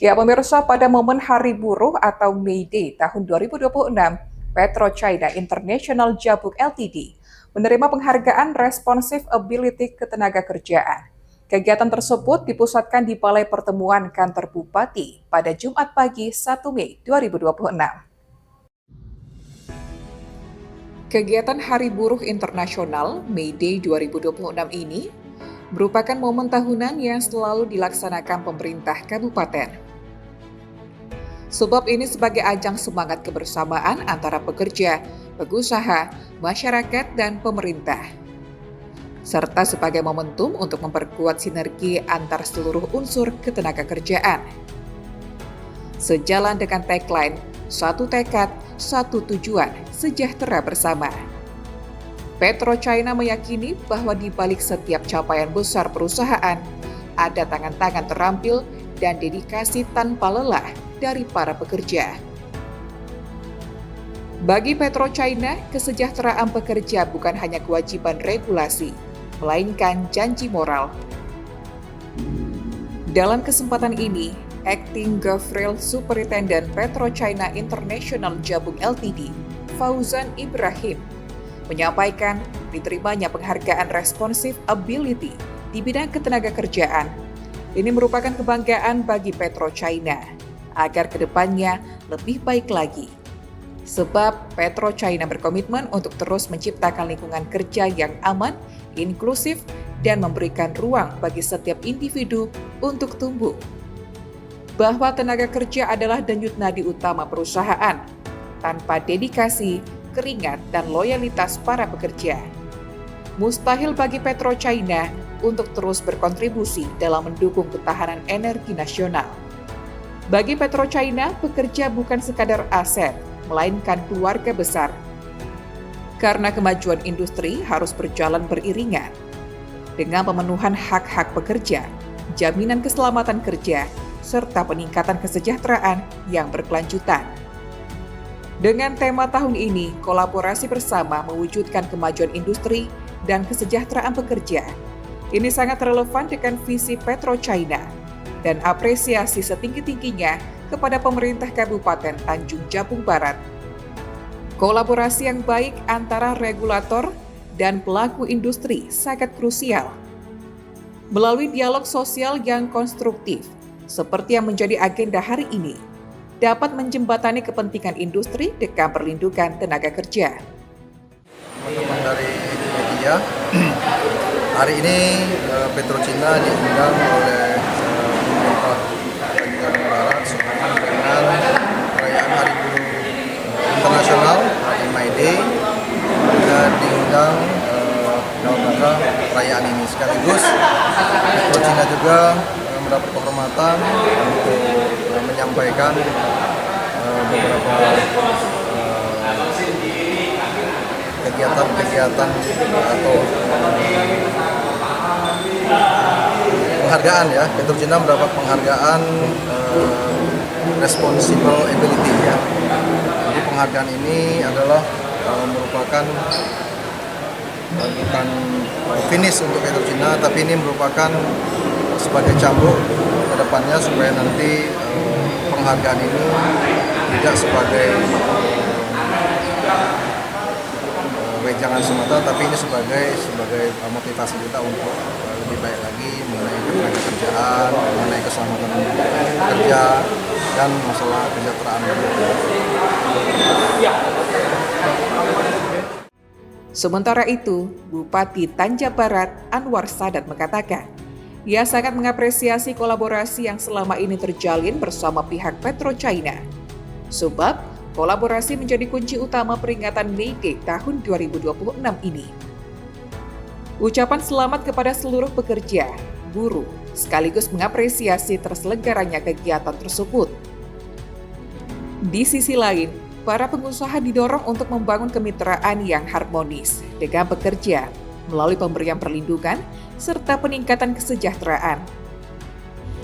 Ya, pemirsa, pada momen Hari Buruh atau May Day tahun 2026, PetroChina International Jabuk Ltd menerima penghargaan Responsive Ability Ketenagakerjaan. Kegiatan tersebut dipusatkan di Balai Pertemuan Kantor Bupati pada Jumat pagi 1 Mei 2026. Kegiatan Hari Buruh Internasional May Day 2026 ini merupakan momen tahunan yang selalu dilaksanakan pemerintah kabupaten. Sebab ini sebagai ajang semangat kebersamaan antara pekerja, pengusaha, masyarakat, dan pemerintah. Serta sebagai momentum untuk memperkuat sinergi antar seluruh unsur ketenagakerjaan. Sejalan dengan tagline, satu tekad, satu tujuan, sejahtera bersama. PetroChina meyakini bahwa di balik setiap capaian besar perusahaan, ada tangan-tangan terampil dan dedikasi tanpa lelah dari para pekerja. Bagi PetroChina, kesejahteraan pekerja bukan hanya kewajiban regulasi, melainkan janji moral. Dalam kesempatan ini, Acting Governor Superintendent PetroChina International Jabung Ltd, Fauzan Ibrahim, menyampaikan diterimanya penghargaan Responsive Ability di bidang ketenagakerjaan. Ini merupakan kebanggaan bagi PetroChina agar kedepannya lebih baik lagi. Sebab PetroChina berkomitmen untuk terus menciptakan lingkungan kerja yang aman, inklusif, dan memberikan ruang bagi setiap individu untuk tumbuh. Bahwa tenaga kerja adalah denyut nadi utama perusahaan. Tanpa dedikasi, keringat, dan loyalitas para pekerja, mustahil bagi PetroChina untuk terus berkontribusi dalam mendukung ketahanan energi nasional. Bagi PetroChina, pekerja bukan sekadar aset, melainkan keluarga besar. Karena kemajuan industri harus berjalan beriringan. Dengan pemenuhan hak-hak pekerja, jaminan keselamatan kerja, serta peningkatan kesejahteraan yang berkelanjutan. Dengan tema tahun ini, kolaborasi bersama mewujudkan kemajuan industri dan kesejahteraan pekerja. Ini sangat relevan dengan visi PetroChina dan apresiasi setinggi-tingginya kepada pemerintah Kabupaten Tanjung Jabung Barat. Kolaborasi yang baik antara regulator dan pelaku industri sangat krusial. Melalui dialog sosial yang konstruktif, seperti yang menjadi agenda hari ini, dapat menjembatani kepentingan industri dengan perlindungan tenaga kerja. Teman-teman dari media, hari ini PetroChina diundang oleh pemerintah Tanjung Barat sehubungan dengan perayaan Hari Buruh Internasional, hari May Day, dan diundang dalam rangka perayaan ini. Sekaligus PetroChina juga mendapat kehormatan untuk menyampaikan beberapa kegiatan atau penghargaan ya. PetroChina mendapat penghargaan Responsible Ability ya. Jadi penghargaan ini adalah merupakan bukan finish untuk PetroChina, tapi ini merupakan sebagai cambuk ke depannya supaya nanti penghargaan ini tidak sebagai wejangan semata, tapi ini sebagai motivasi kita untuk lebih baik lagi mengenai ketenagakerjaan, mengenai keselamatan kerja, dan masalah kesejahteraan. Sementara itu, Bupati Tanjung Barat Anwar Sadat mengatakan, ia sangat mengapresiasi kolaborasi yang selama ini terjalin bersama pihak PetroChina. Sebab, kolaborasi menjadi kunci utama peringatan May Day tahun 2026 ini. Ucapan selamat kepada seluruh pekerja, buruh, sekaligus mengapresiasi terselenggaranya kegiatan tersebut. Di sisi lain, para pengusaha didorong untuk membangun kemitraan yang harmonis dengan pekerja melalui pemberian perlindungan serta peningkatan kesejahteraan.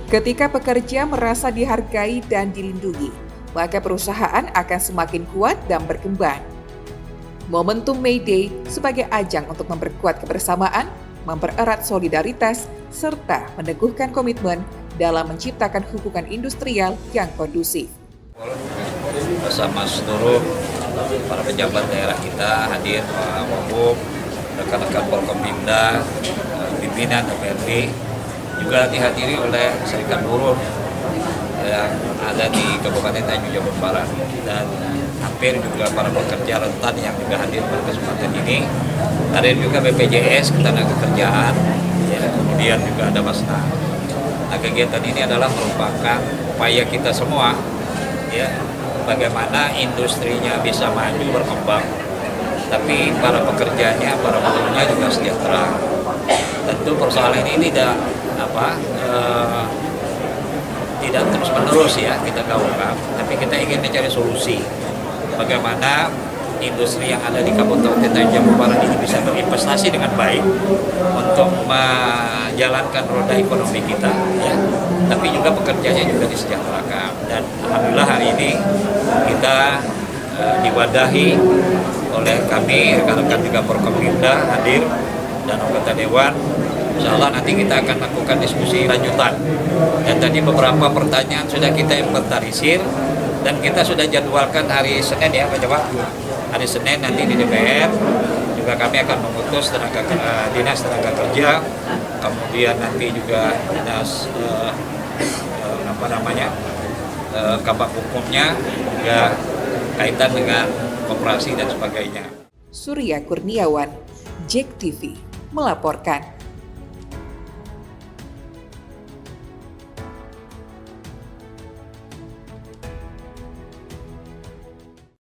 Ketika pekerja merasa dihargai dan dilindungi, maka perusahaan akan semakin kuat dan berkembang. Momentum May Day sebagai ajang untuk memperkuat kebersamaan, mempererat solidaritas, serta meneguhkan komitmen dalam menciptakan hubungan industrial yang kondusif. Bersama seluruh para pejabat daerah kita hadir, Pak Wagub, rekan-rekan Forkompimda, pimpinan DPRD, juga dihadiri oleh Serikat Buruh yang ada di Kabupaten Tanjung Jabung Barat, dan hampir juga para pekerja rentan yang juga hadir pada kesempatan ini. Hadir juga BPJS Ketenagakerjaan, ya, kemudian juga ada Basnas. Nah, kegiatan ini adalah merupakan upaya kita semua, ya, bagaimana industrinya bisa maju berkembang, tapi para pekerjanya, para buruhnya juga sejahtera. Tentu persoalan ini tidak terus menerus ya kita gaungkan, tapi kita ingin mencari solusi bagaimana industri yang ada di Kabupaten Tanjung Jabung Barat ini bisa berinvestasi dengan baik untuk menjalankan roda ekonomi kita, ya. Tapi juga pekerjanya juga disejahterakan. Dan alhamdulillah hari ini kita diwadahi oleh kami, rekan-rekan juga Forkompimda hadir dan anggota Dewan. Insya Allah nanti kita akan lakukan diskusi lanjutan. Dan tadi beberapa pertanyaan sudah kita inventarisir dan kita sudah jadwalkan hari Senin ya Pak Jawa. Hari Senin nanti di DPR juga kami akan mengutus Dinas Tenaga Kerja, kemudian nanti juga Dinas Kabak Hukumnya, juga kaitan dengan koperasi dan sebagainya. Surya Kurniawan, JEK TV, melaporkan.